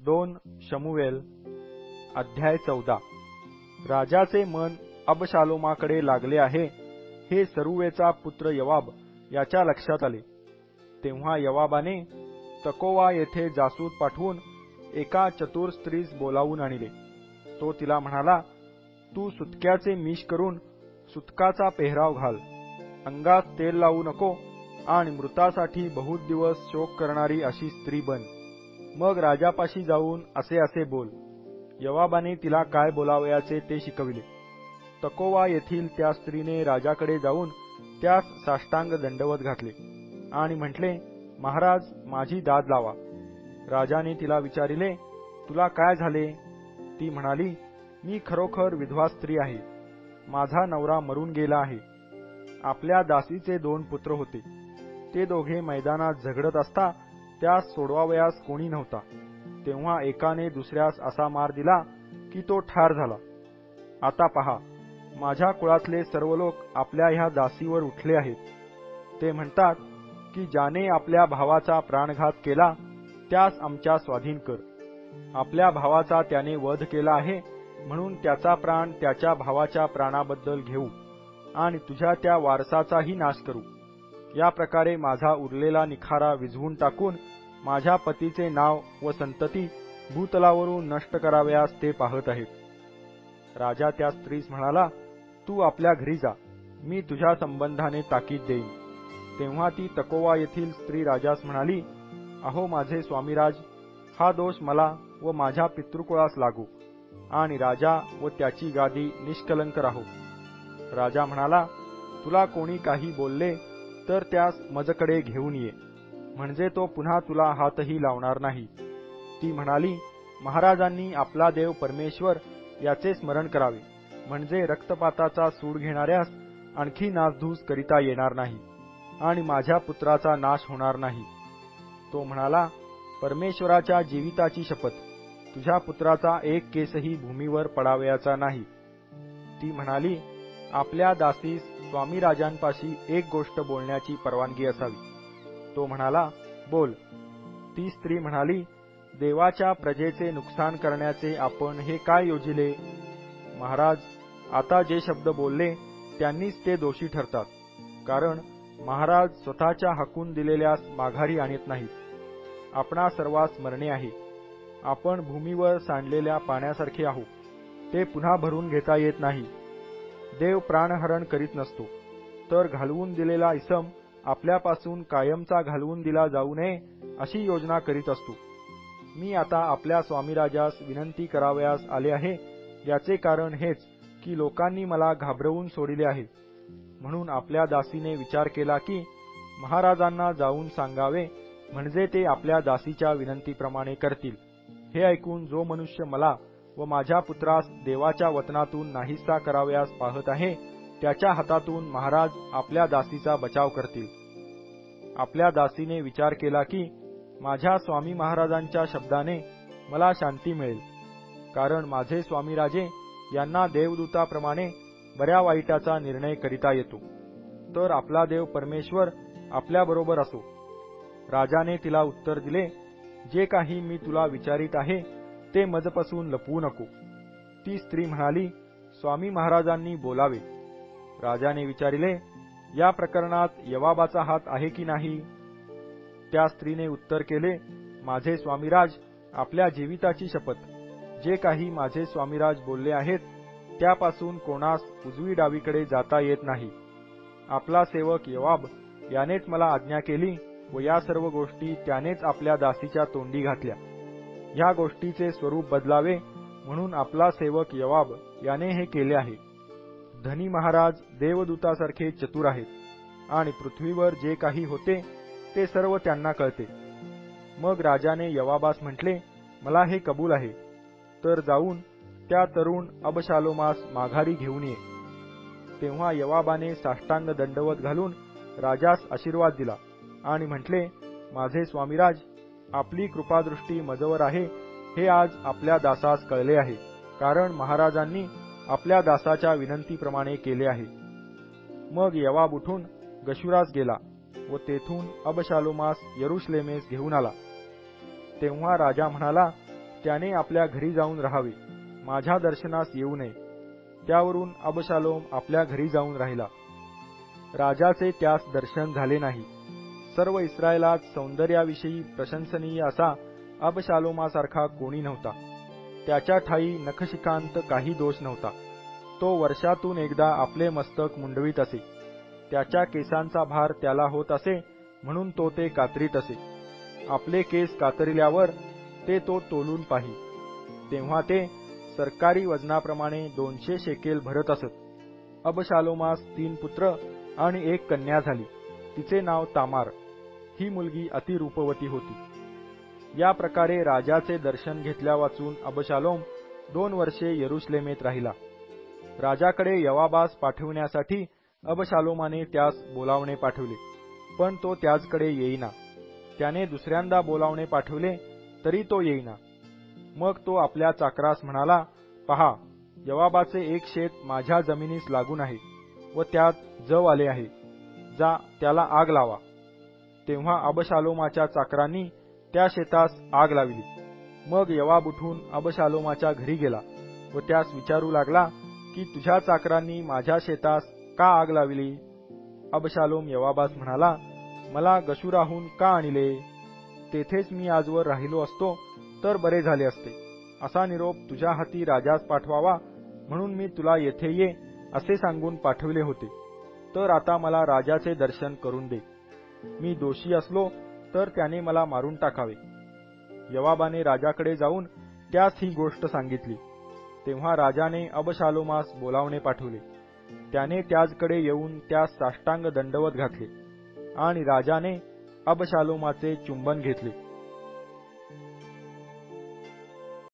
2 शमूएल अध्याय 14। राजाचे मन अबशालोमाकडे लागले आहे हे सरूवेचा पुत्र यवाब याच्या लक्षात आले। तेव्हा यवाबाने तकोवा येथे जासूस पाठवून एका चतुर स्त्रीस बोलावून आणले। तो तिला म्हणाला, तू सुतक्याचे मिश करून सुतकाचा पेहराव घाल, अंगात तेल लावू नको आणि मृतासाठी बहुत दिवस शोक करणारी अशी स्त्री बन। मग राजापाशी जाऊन असे बोल। यवाबाने तिला काय बोलावयाचे ते शिकविले। तकोवा येथील त्या स्त्रीने राजाकडे जाऊन त्यास साष्टांग दंडवत घातले आणि म्हटले, महाराज, माझी दाद लावा। राजाने तिला विचारिले, तुला काय झाले? ती म्हणाली, मी खरोखर विधवा स्त्री आहे, माझा नवरा मरून गेला आहे। आपल्या दासीचे 2 पुत्र होते, ते दोघे मैदानात झगडत असता त्यास सोडवावयास कोणी नव्हता। तेव्हा एकाने दुसऱ्यास असा मार दिला की तो ठार झाला। आता पहा, माझ्या कुळातले सर्व लोक आपल्या ह्या दासीवर उठले आहेत। ते म्हणतात की ज्याने आपल्या भावाचा प्राणघात केला त्यास आमच्या स्वाधीन कर। आपल्या भावाचा त्याने वध केला आहे म्हणून त्याचा प्राण त्याच्या भावाच्या प्राणाबद्दल घेऊ आणि तुझ्या त्या वारसाचाही नाश करू। या प्रकारे माझा उरलेला निखारा विझवून टाकून माझ्या पतीचे नाव व संतती भूतलावरून नष्ट करावयास ते पाहत आहेत। राजा त्या स्त्रीस म्हणाला, तू आपल्या घरी जा, मी तुझ्या संबंधाने ताकीद देईन। तेव्हा ती तकोवा येथील स्त्री राजास म्हणाली, अहो माझे स्वामीराज, हा दोष मला व माझ्या पितृकुळास लागू आणि राजा व त्याची गादी निष्कलंक राहो। राजा म्हणाला, तुला कोणी काही बोलले तर त्यास मजकडे घेऊन ये, म्हणजे तो पुन्हा तुला हातही लावणार नाही। ती म्हणाली, महाराजांनी आपला देव परमेश्वर याचे स्मरण करावे, म्हणजे रक्तपाताचा सूड घेणाऱ्यास आणखी नासधूस करिता येणार नाही आणि माझ्या पुत्राचा नाश होणार नाही। तो म्हणाला, परमेश्वराच्या जीविताची शपथ, तुझ्या पुत्राचा एक केसही भूमीवर पडावयाचा नाही। ती म्हणाली, आपल्या दासीस स्वामी राजांपाशी एक गोष्ट बोलण्याची परवानगी असावी। तो म्हणाला, बोल। ती स्त्री म्हणाली, देवाच्या प्रजेचे नुकसान करण्याचे आपण हे काय योजिले? महाराज, आता जे शब्द बोलले त्यांनीच ते दोषी ठरतात, कारण महाराज स्वतःच्या हाकून दिलेल्यास माघारी आणत नाहीत। आपणा सर्वांस मरणे आहे, आपण भूमीवर सांडलेल्या पाण्यासारखे आहोत, ते पुन्हा भरून घेता येत नाही। देव प्राणहरण करीत नसतो, तर घालवून दिलेला इसम आपल्यापासून कायमचा घालवून दिला जाऊ नये अशी योजना करीत असतो। मी आता आपल्या स्वामीराजास विनंती करावयास आले आहे, याचे कारण हेच की लोकांनी मला घाबरवून सोडिले आहे। म्हणून आपल्या दासीने विचार केला की महाराजांना जाऊन सांगावे, म्हणजे ते आपल्या दासीच्या विनंतीप्रमाणे करतील। हे ऐकून जो मनुष्य मला व माझ्या पुत्रास देवाच्या वचनातून नाहीसा करावयास पाहत आहे, त्याच्या हातातून महाराज आपल्या दासीचा बचाव करतील। आपल्या दासीने विचार केला की माझ्या स्वामी महाराजांच्या शब्दाने मला शांती मिळेल, कारण माझे स्वामीराजे यांना देवदूताप्रमाणे बऱ्या वाईटाचा निर्णय करिता येतो। तर आपला देव परमेश्वर आपल्याबरोबर असो। राजाने तिला उत्तर दिले, जे काही मी तुला विचारित आहे ते मजपासून लपवू नको। ती स्त्री म्हणाली, स्वामी महाराजांनी बोलावे। राजाने विचारिले, या प्रकरणात यवाबाचा हात आहे की नाही? त्या स्त्रीने उत्तर केले, माझे स्वामीराज, आपल्या जीविताची शपथ, जे काही माझे स्वामीराज बोलले आहेत त्यापासून कोणास उजवी डावीकडे जाता येत नाही। आपला सेवक यवाब यानेच मला आज्ञा केली व या सर्व गोष्टी त्यानेच आपल्या दासीच्या तोंडी घातल्या। ह्या गोष्टीचे स्वरूप बदलावे म्हणून आपला सेवक यवाब याने हे केले आहे। धनी महाराज देवदूतासारखे चतुर आहेत आणि पृथ्वीवर जे काही होते ते सर्व त्यांना कळते। मग राजाने यवाबास म्हटले, मला हे कबूल आहे, तर जाऊन त्या तरुण अबशालोमास माघारी घेऊन ये। तेव्हा यवाबाने साष्टांग दंडवत घालून राजास आशीर्वाद दिला आणि म्हटले, माझे स्वामीराज, आपली कृपादृष्टी मजवर आहे हे आज आपल्या दासास कळले आहे, कारण महाराजांनी आपल्या दासाच्या विनंतीप्रमाणे केले आहे। मग यवाब उठून गशुरास गेला व तेथून अबशालोमास यरुशलेमेस घेऊन आला। तेव्हा राजा म्हणाला, त्याने आपल्या घरी जाऊन राहावे, माझ्या दर्शनास येऊ नये. त्यावरून अबशालोम आपल्या घरी जाऊन राहिला. राजाचे त्यास दर्शन झाले नाही. सर्व इस्रायलात सौंदर्याविषयी प्रशंसनीय असा अबशालोमासारखा कोणी नव्हता. त्याच्या ठायी नखशिखांत काही दोष नव्हता. तो वर्षातून एकदा आपले मस्तक मुंडवीत असे. त्याच्या केसांचा भार त्याला होत असे म्हणून तो ते कातरीत असे. आपले केस कातरिल्यावर ते तो तोलून पाही, तेव्हा ते सरकारी वजनाप्रमाणे 200 शेकेल भरत असत. अबशालोमास 3 पुत्र आणि 1 कन्या झाली. तिचे नाव तामार. ही मुलगी अतिरूपवती होती. या प्रकारे राजाचे दर्शन घेतल्या वाचून अबशालोम 2 वर्षे यरुशलेमेत राहिला. राजाकडे यवाबास पाठविण्यासाठी अबशालोमाने त्यास बोलावणे पाठविले, पण तो त्याचकडे येईना. त्याने दुसऱ्यांदा बोलावणे पाठविले तरी तो येईना. मग तो आपल्या चाकरास म्हणाला, पहा, यवाबाचे एक शेत माझ्या जमिनीस लागून आहे व त्यात जव आले आहे. जा, त्याला आग लावा. तेव्हा अबशालोमाच्या चाकरांनी त्या शेतास आग लावली. मग यवाब उठून अबशालोमाच्या घरी गेला व त्यास विचारू लागला की तुझ्या चाकरांनी माझ्या शेतास का आग लावली? अबशालोम यवाबास म्हणाला, मला गशुराहून का आणले? तेथेच मी आजवर राहिलो असतो तर बरे झाले असते. असा निरोप तुझ्या हाती राजास पाठवावा म्हणून मी तुला येथे ये असे सांगून पाठविले होते. तर आता मला राजाचे दर्शन करून दे. मी दोषी असलो तर त्याने मला मारून टाकावे. यवाबाने राजाकडे जाऊन त्यास ही गोष्ट सांगितली. तेव्हा राजाने अबशालोमास बोलावणे पाठवले. त्याने त्याचकडे येऊन त्यास साष्टांग दंडवत घातले आणि राजाने अबशालोमाचे चुंबन घेतले.